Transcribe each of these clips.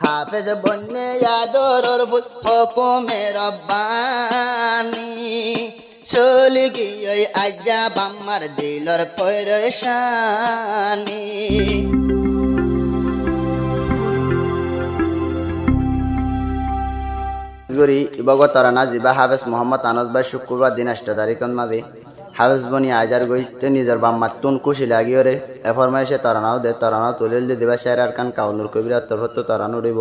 হাফেজ বন্যে আদরর ফুল হুকুমে রব্বানি চলি গিয়ে আজ্জা বাম্মার দিলর পরেশানি গরি ইবগত তারানা জিবা হাফেজ মোহাম্মদ আনস ভাই শুক্রবার দিন 8 তারিখের মাঝে হাফেজ বনি আজার গইতে নিজের বাম্মার তুন খুশি লাগিওরে এ ফরমাইশে তারানাও দে তারানাও তুলিল দিবা শায়রার কান কাউলুর কবিরা তরফত তারানো দিব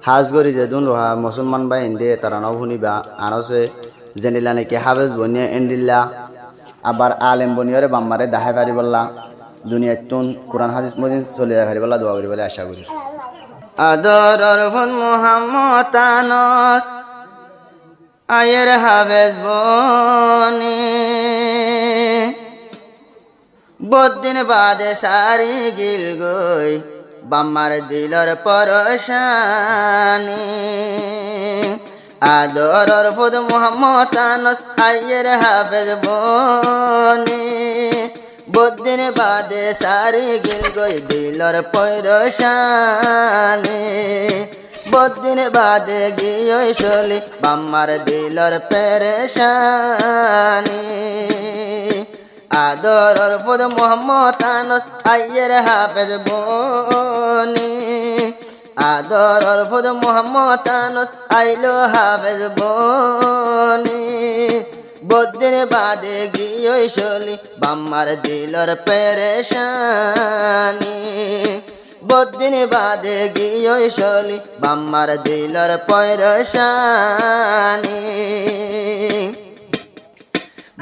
হাজ গরি যেদুন রহা মুসলমান ভাই ইন্দে তারানাও শুনিবা আনসে জেনিলা নাকি হাফেজ বনিয়া এন্ডিল্লা আবার আলেম বনিয়রে বাম্মারে দাহাই পারিবল্লা দুনিয়ার তুন কোরআন হাদিস মদিন চলে পারিবল্লা দোয়া করি বলে আশা করি আদরর ফুল মুহাম্মদ আনস আয়ের হাফেজ বনি বদিন বাদে সারি গিল গই বাম্মার দিলর পরেশানি আদরর ফুল মুহাম্মদ আনস আয়ের হাফেজ বনি বদিন বাদে সারি গিল গই দিলর পরেশানি বদিন বাদে গিয়ে চলি বাম্মার দিলর পেরেশানি আদরর ফুল মুহাম্মদ আনস আয়ের হাফেজ বনি আদরর ফুল মুহাম্মদ আনস আইলো হাফেজ বনি বদিন বাদে গিয়ে চলি বাম্মার দিলর পেরেশানি বদিন বাদে গিয়ে চলি বাম্মার দিলর পরেশানি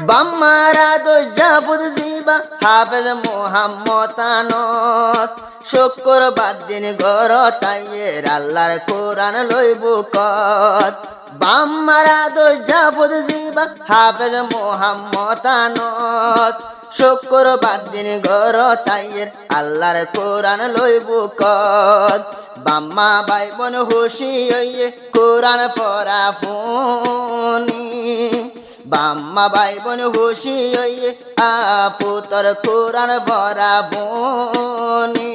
বাম্মারা দোজাবুদ জিবা হাফেজ মুহাম্মদ আনস শুক্রবার দিন ঘর তাইয়ের আল্লাহর কোরআন লইব কত বাম্মারা দোজাবুদ জিবা হাফেজ মুহাম্মদ আনস শুক্রবার দিন ঘর তাইয়ের আল্লাহর কোরআন লইব কত বাম্মা ভাই বোন খুশি হইয়ে কোরআন পড়া ফোনি বাম্মা ভাই বোন খুশি হইয়ে আপুতর কোরআন পড়া বনি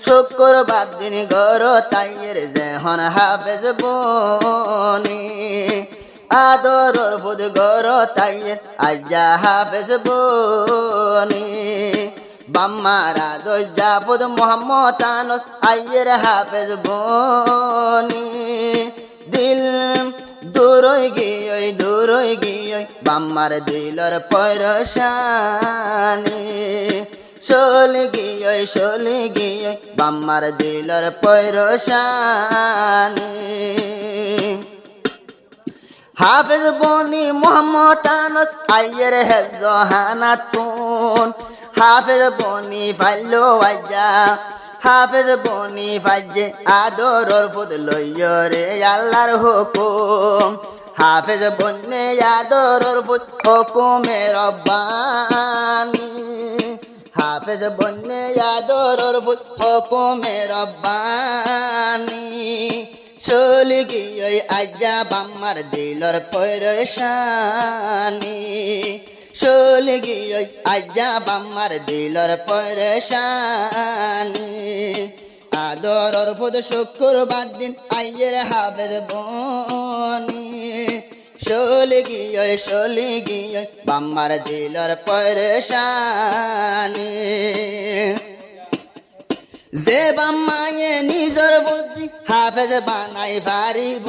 শুক্রবার দিন ঘর তাইয়ের যেহন হাফেজ বনি আদরর ফুল ঘর তাইয়ের আজ্জা হাফেজ বনি বাম্মারা দোজাবুদ মুহাম্মদ আনস আয়ের হাফেজ বনি দিল দূরই গিয়ে বাম্মার দিলর পরেশানি চলি গিয়ে বাম্মার দিলর পরেশানি হাফেজ বনি মুহাম্মদ আনস আয়ের হেফজহানাতুন হাফেজ বনি ফাইলো আজ্জা হাফেজ বনি ফাইজে আদরর ফুল লইয়রে আল্লাহর হুকুম হাফেজ বনি আদরর ফুল হুকুমে রব্বানি হাফেজ বনি আদরর ফুল হুকুমে রব্বানি চলি গিয়ে আজ্জা বাম্মার দিলর পরেশানি চলি গিয়ে আজ্জা বাম্মার দিলর পরেশানি আদরর ফুল শুক্রবার দিন আইয়ের হাফেজ বনি চলি গিয়ে বাম্মার দিলর পরেশানি যে বাম্মায়ে নিজর বুঝি হাফেজ বানাই পারিব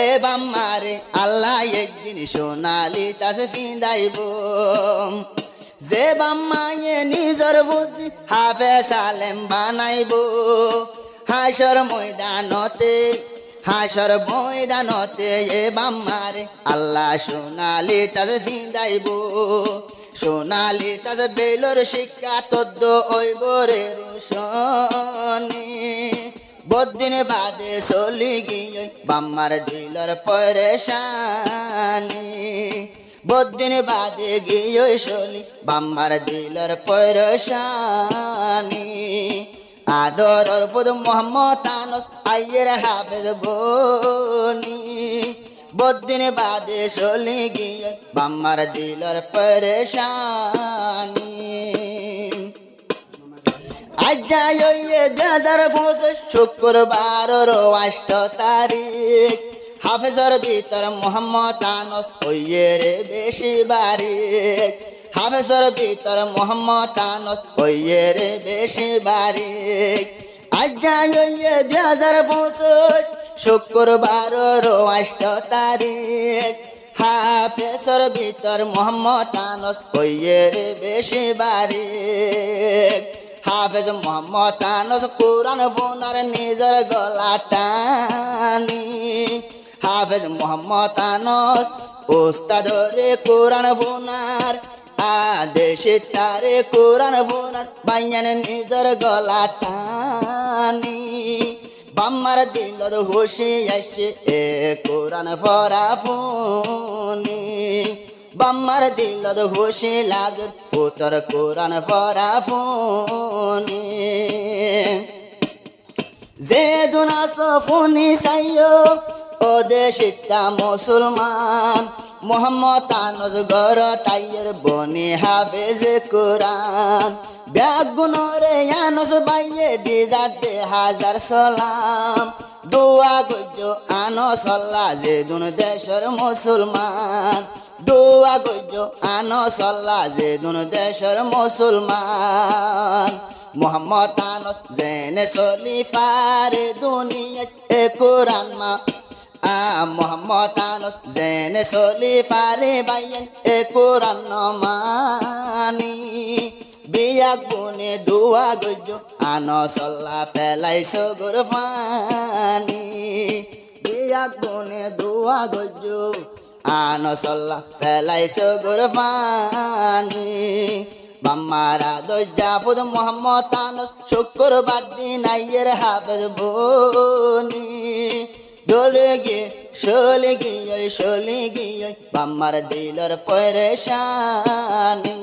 এ বাম্মারে আল্লাহ একদিন সোনালি তাসে ফিন্দাইব যে বাম্মায়ে নিজর বুঝি হাফেজ আলেম বানাইব হাসর ময়দানতে এ বাম্মারে আল্লাহ সোনালি তাসে ফিন্দাইব সোনালি তাজ বেলর শিক্ষা তদ্দ ওইবরে রোশনি বদিন বাদে চলি গিয়ে বাম্মার দিলর পরেশানি বদিন বাদে গিয়ে চলি বাম্মার দিলর পরেশানি আদরর ফুল মুহাম্মদ আনস আয়ের হাফেজ বনি বদিন বাদে চলি গিয়ে বাম্মার দিলর পরেশানি আজ যায় 2025 শুক্রবার 8 তারিখ হাফেজর ভিতর মোহাম্মদ আনস হইয়ে রে বেশি বারিক হাফেজর ভিতর মোহাম্মদ আনস হইয়ে রে বেশি বারিক আজ যায় 2025 শুক্রবার 8 তারিখ হাফেজর ভিতর মোহাম্মদ আনস হইয়ে রে বেশি বারিক হাফেজ মোহাম্মদ আনস কোরআন বোনার নিজের গলা টানি হাফেজ মোহাম্মদ আনস উস্তাদ রে কোরআন বোনার আদেশে তারে কোরআন বোনার বাইয়ান নিজের গলা টানি বাম্মার দিলত হুশি আসছে এ কোরআন পড়া ফোনি বাম্মার দিলত হুশি লাগে পুতর কোরআন পড়া ফোনি যে দুনা সফুনি সাইয়ো ও দেশিতা মুসলমান মোহাম্মদ আনস গর তাইয়ের বনি হাফেজ কোরআন ব্যাগুনরে আনস বাইয়ে দি যাতে হাজার সালাম দোয়া গজ্জো আনস আল্লাহ যে দুন দেশের মুসলমান দোয়া গজ্জো আনস আল্লাহ যে দুন দেশের মুসলমান মোহাম্মদ আনস জেনে চলি পারে দুনিয়াত এ কোরআন মা মোহাম্মদ আনস জেনে চলি পারে বাইয়েন এ কোরআন মানি বিয়াক গুনে দোয়া গজ্জো আনস আল্লাহ পেলাইছ গোর পানি বিয়াক গুনে দোয়া গজ্জো আনস আল্লাহ পেলাইছ গোর পানি বাম্মারা দজ্জাফুদ মোহাম্মদ আনস শুক্রবার দিন আইয়ের হাফেজ বনি ডলে গিয়ে শলে গিয়ে বাম্মার দিলর পরেশানি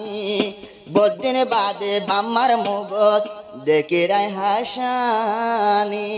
বদিন বাদে বাম্মার মুগত দেখে রায় হাসানি।